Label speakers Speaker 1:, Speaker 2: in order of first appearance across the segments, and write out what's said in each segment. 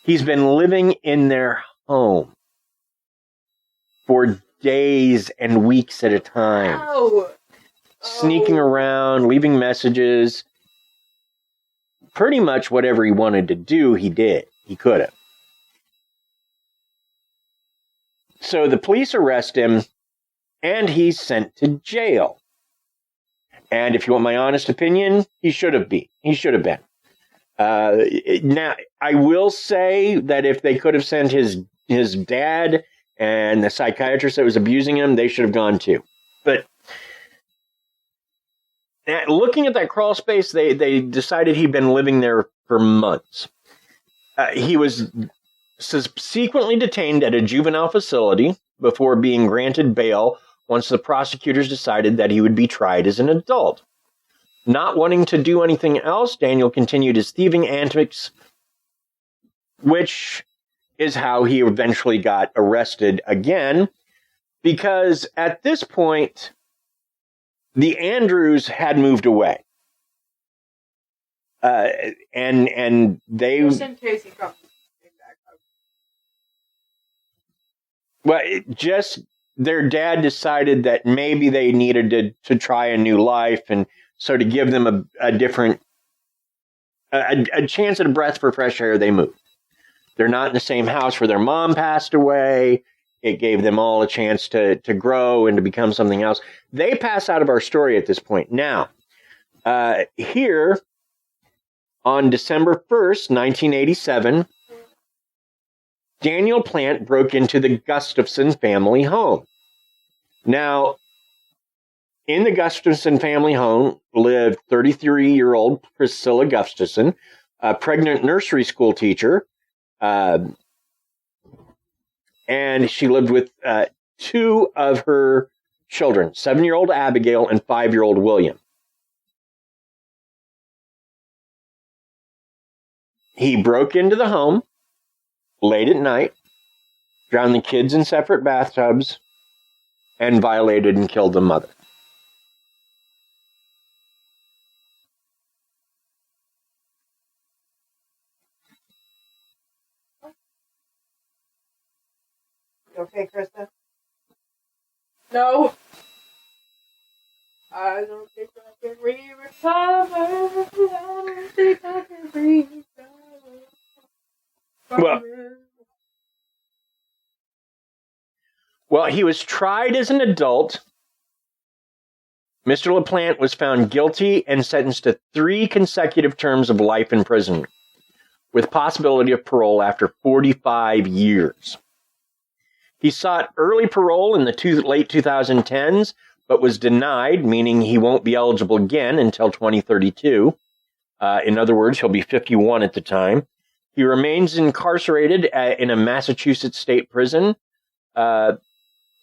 Speaker 1: He's been living in their home for days and weeks at a time. Sneaking around, leaving messages. Pretty much whatever he wanted to do, he did. He could have. So the police arrest him, and he's sent to jail. And if you want my honest opinion, he should have been. He should have been. Now, I will say that if they could have sent his dad and the psychiatrist that was abusing him, they should have gone too. But looking at that crawl space, they decided he'd been living there for months. He was subsequently detained at a juvenile facility before being granted bail once the prosecutors decided that he would be tried as an adult. Not wanting to do anything else, Daniel continued his thieving antics, which is how he eventually got arrested again, because at this point, the Andrews had moved away. And they...
Speaker 2: Just in case he comes back.
Speaker 1: Well, their dad decided that maybe they needed to try a new life, and so to give them a different, a chance at a breath for fresh air, they moved. They're not in the same house where their mom passed away. It gave them all a chance to grow and to become something else. They pass out of our story at this point. Now, here on December 1st, 1987, Daniel LaPlante broke into the Gustafson family home. Now, in the Gustafson family home lived 33-year-old Priscilla Gustafson, a pregnant nursery school teacher, and she lived with two of her children, 7-year-old Abigail and 5-year-old William. He broke into the home late at night, drowned the kids in separate bathtubs, and violated and killed the mother.
Speaker 3: You okay, Krysta?
Speaker 2: No. I don't think I can recover. I don't think I can recover.
Speaker 1: Well, he was tried as an adult. Mr. LaPlante was found guilty and sentenced to 3 consecutive terms of life imprisonment, with possibility of parole after 45 years. He sought early parole in the late 2010s, but was denied, meaning he won't be eligible again until 2032. In other words, he'll be 51 at the time. He remains incarcerated in a Massachusetts state prison.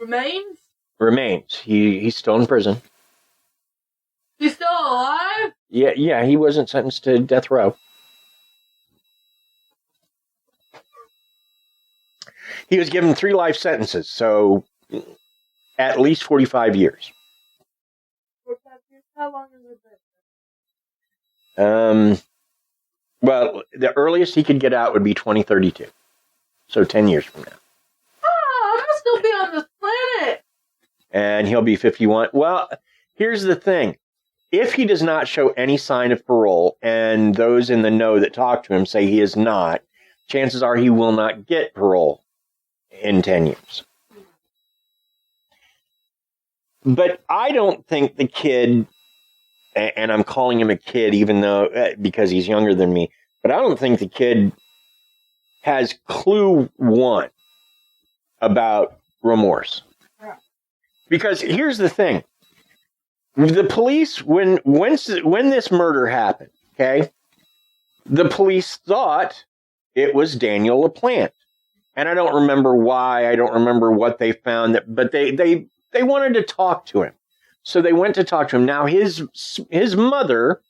Speaker 2: Remains?
Speaker 1: Remains. He's still in prison.
Speaker 2: He's still alive?
Speaker 1: Yeah, he wasn't sentenced to death row. He was given 3 life sentences, so at least 45 years.
Speaker 2: 45 years? How long has it been?
Speaker 1: Well, the earliest he could get out would be 2032. So 10 years from now.
Speaker 2: I'm going to still be on this planet.
Speaker 1: And he'll be 51. Well, here's the thing. If he does not show any sign of parole, and those in the know that talk to him say he is not, chances are he will not get parole in 10 years. But I don't think the kid, and I'm calling him a kid even though, because he's younger than me, but I don't think the kid has clue one about remorse. Because here's the thing. The police, when this murder happened, okay, the police thought it was Daniel LaPlante. And I don't remember why, I don't remember what they found, but they wanted to talk to him. So they went to talk to him. Now his mother,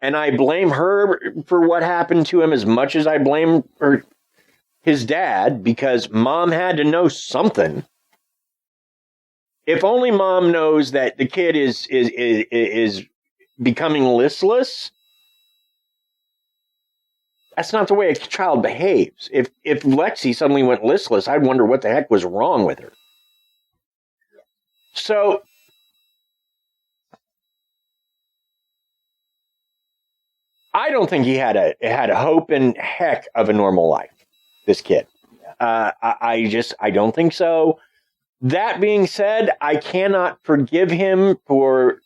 Speaker 1: and I blame her for what happened to him as much as I blame his dad, because mom had to know something. If only mom knows that the kid is becoming listless, That's not the way a child behaves. If Lexi suddenly went listless, I'd wonder what the heck was wrong with her. So I don't think he had a hope in heck of a normal life, this kid. I don't think so. That being said, I cannot forgive him for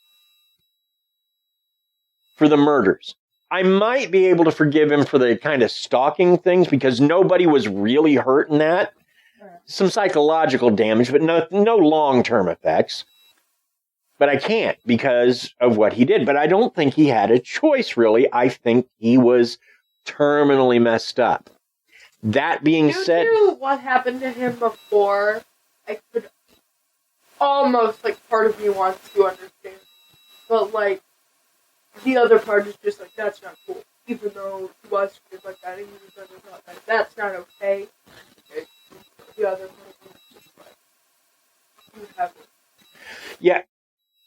Speaker 1: the murders. I might be able to forgive him for the kind of stalking things because nobody was really hurt in that. Some psychological damage, but no long-term effects. But I can't because of what he did. But I don't think he had a choice, really. I think he was terminally messed up. That being said...
Speaker 2: Due to what happened to him before, I could almost, part of me wants to understand. But, the other part is just, that's not cool. Even though he was treated like that, and he was not like, that's not okay. The other person is just you have it.
Speaker 1: Yeah.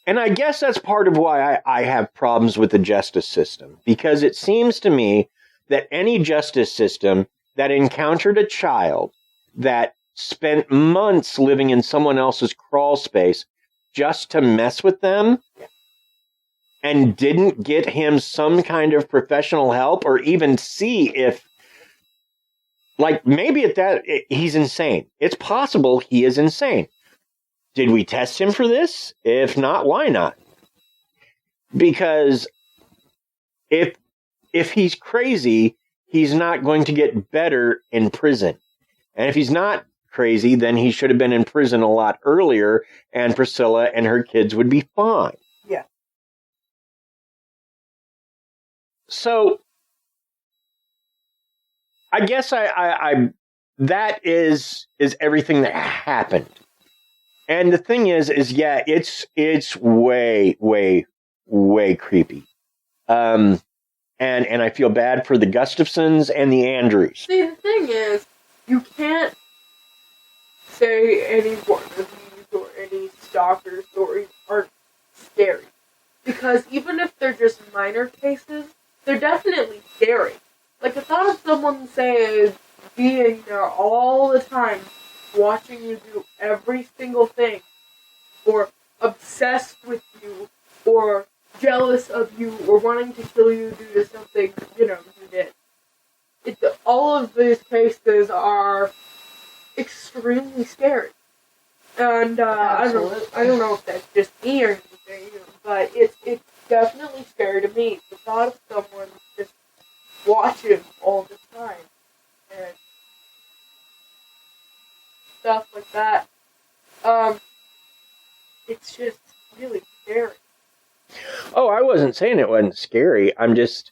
Speaker 1: And I guess that's part of why I have problems with the justice system. Because it seems to me that any justice system that encountered a child that spent months living in someone else's crawl space just to mess with them and didn't get him some kind of professional help or even see if, maybe at that, he's insane. It's possible he is insane. Did we test him for this? If not, why not? Because if he's crazy, he's not going to get better in prison. And if he's not crazy, then he should have been in prison a lot earlier, and Priscilla and her kids would be fine.
Speaker 3: Yeah.
Speaker 1: So, I guess I that is everything that happened. And the thing is yeah, it's way, way, way creepy. And I feel bad for the Gustafsons and the Andrews.
Speaker 2: See, the thing is, you can't say any one of these or any stalker stories aren't scary. Because even if they're just minor cases, they're definitely scary. The thought of someone, say, being there all the time, watching you do every single thing, or obsessed with you, or jealous of you, or wanting to kill you due to something, you did. All of these cases are extremely scary. And, I don't know if that's just me or anything, but it's definitely scary to me. The thought of someone just watching all the time, and stuff like that. It's just really scary.
Speaker 1: Oh, I wasn't saying it wasn't scary. I'm just...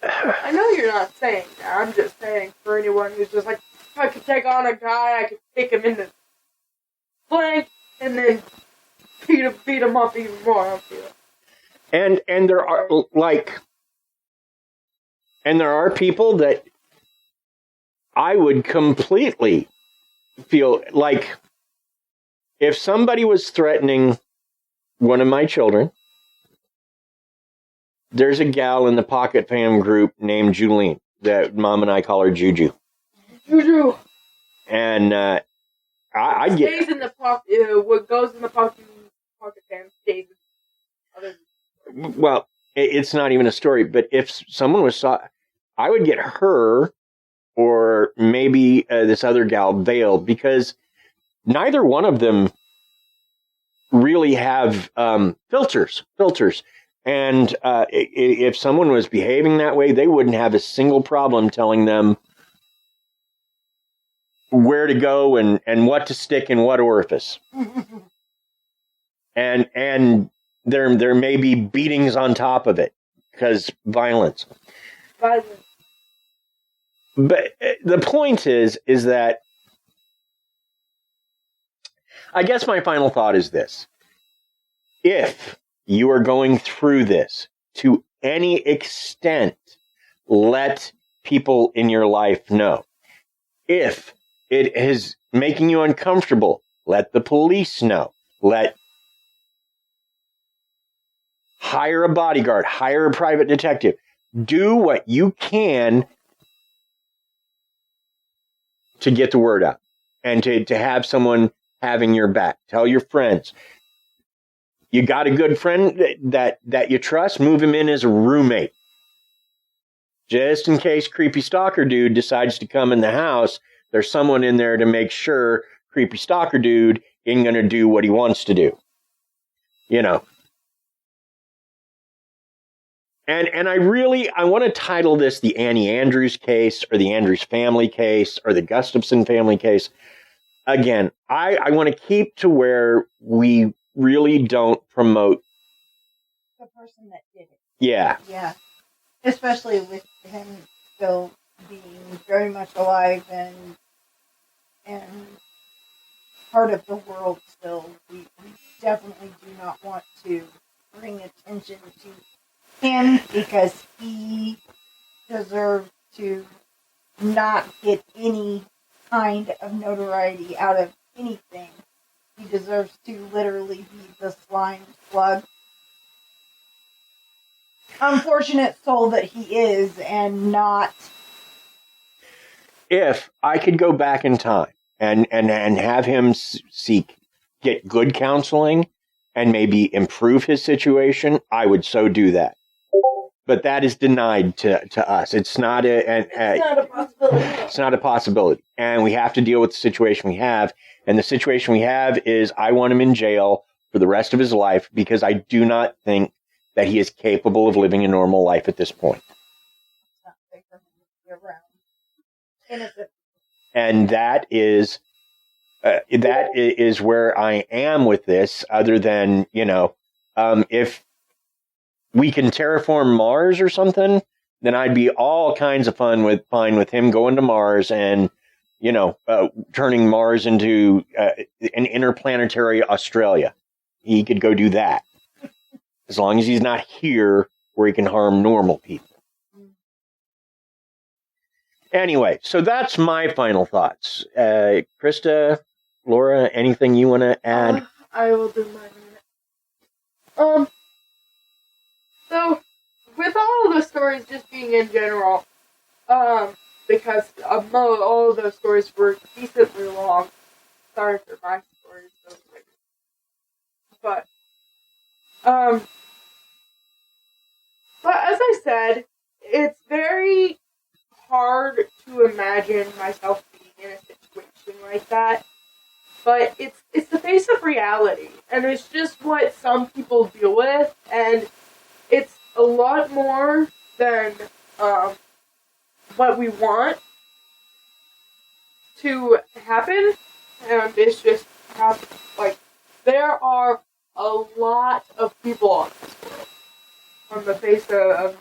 Speaker 2: I know you're not saying that. I'm just saying for anyone who's just if I could take on a guy, I could kick him in the flank and then beat him up even more. I feel.
Speaker 1: And there are and there are people that I would completely feel if somebody was threatening one of my children, there's a gal in the Pocket Fam group named Julene that Mom and I call her Juju.
Speaker 2: Juju.
Speaker 1: And I get
Speaker 2: stays in the pocket. What goes in the Pocket Fam stays.
Speaker 1: Well, it's not even a story. But if someone was I would get her or maybe this other gal veiled because neither one of them really have filters. And if someone was behaving that way, they wouldn't have a single problem telling them where to go and what to stick in what orifice. and there may be beatings on top of it because violence. But the point is that I guess my final thought is this. If you are going through this to any extent, let people in your life know. If it is making you uncomfortable, let the police know. Hire a bodyguard, hire a private detective. do what you can to get the word out and to have someone having your back. Tell your friends. You got a good friend that you trust, move him in as a roommate. Just in case creepy stalker dude decides to come in the house, there's someone in there to make sure creepy stalker dude isn't going to do what he wants to do. You know. And I want to title this the Annie Andrews case or the Andrews family case or the Gustafson family case. Again, I want to keep to where we really don't promote
Speaker 3: The person that did it.
Speaker 1: Yeah.
Speaker 3: Yeah. Especially with him still being very much alive and part of the world still. We definitely do not want to bring attention to him because he deserves to not get any kind of notoriety out of anything. He deserves to literally be the slime slug. Unfortunate soul that he is, and not.
Speaker 1: If I could go back in time and have him get good counseling and maybe improve his situation, I would so do that. But that is denied to us. It's not
Speaker 2: It's not a possibility.
Speaker 1: It's not a possibility. And we have to deal with the situation we have. And the situation we have is I want him in jail for the rest of his life because I do not think that he is capable of living a normal life at this point. And that is where I am with this, other than, if we can terraform Mars or something, then I'd be all kinds of fine with him going to Mars and, turning Mars into an interplanetary Australia. He could go do that. As long as he's not here where he can harm normal people. Anyway, so that's my final thoughts. Krysta, Laura, anything you want to add?
Speaker 2: I will do mine. So, with all of the stories just being in general, because all of those stories were decently long. Sorry for my stories, but as I said, it's very hard to imagine myself being in a situation like that. But it's the face of reality, and it's just what some people deal with, and it's a lot more than what we want to happen, and it's just there are a lot of people on this world, on the face of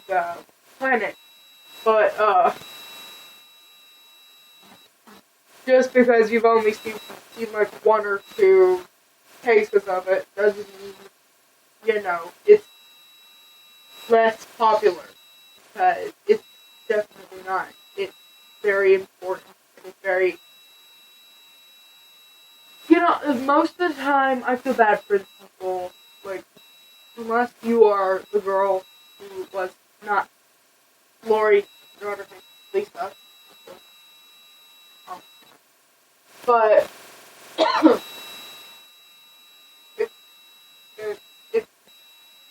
Speaker 2: the planet, but just because you've only seen like one or two cases of it doesn't mean, it's less popular. Because it's definitely not. It's very important. And it's very... most of the time I feel bad for the people, unless you are the girl who was not Lori, your daughter named Lisa. But if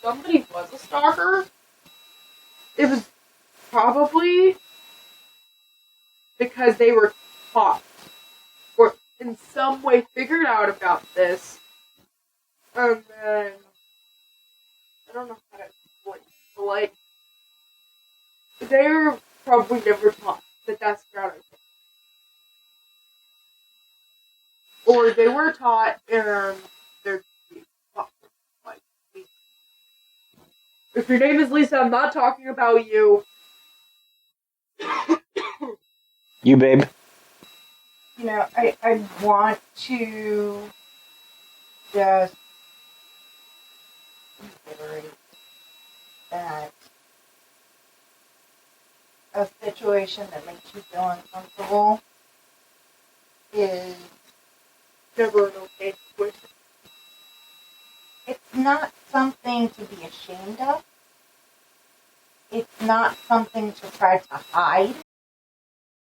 Speaker 2: somebody was a stalker, it was probably because they were taught or in some way figured out about this, and then I don't know how to explain, but they were probably never taught that that's not okay. Or they were taught and they're taught. If your name is Lisa, I'm not talking about you.
Speaker 1: You, babe.
Speaker 3: I want to just reiterate that a situation that makes you feel uncomfortable is
Speaker 2: Never an okay situation.
Speaker 3: It's not something to be ashamed of. it's not something to try to hide.